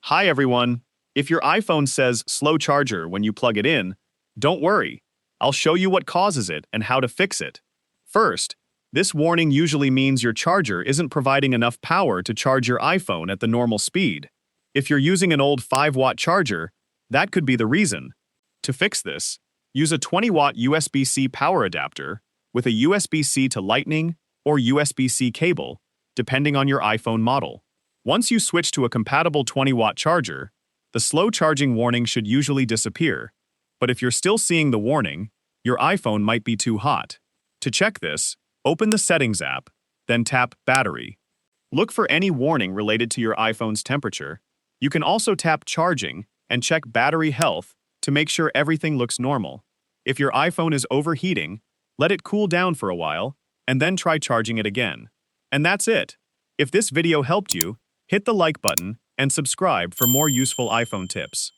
Hi everyone. If your iPhone says slow charger when you plug it in, don't worry. I'll show you what causes it and how to fix it. First, this warning usually means your charger isn't providing enough power to charge your iPhone at the normal speed. If you're using an old 5-watt charger, that could be the reason. To fix this, use a 20-watt USB-C power adapter with a USB-C to Lightning or USB-C cable, depending on your iPhone model. Once you switch to a compatible 20-watt charger, the slow charging warning should usually disappear. But if you're still seeing the warning, your iPhone might be too hot. To check this, open the Settings app, then tap Battery. Look for any warning related to your iPhone's temperature. You can also tap Charging and check battery health to make sure everything looks normal. If your iPhone is overheating, let it cool down for a while, and then try charging it again. And that's it. If this video helped you, hit the like button and subscribe for more useful iPhone tips.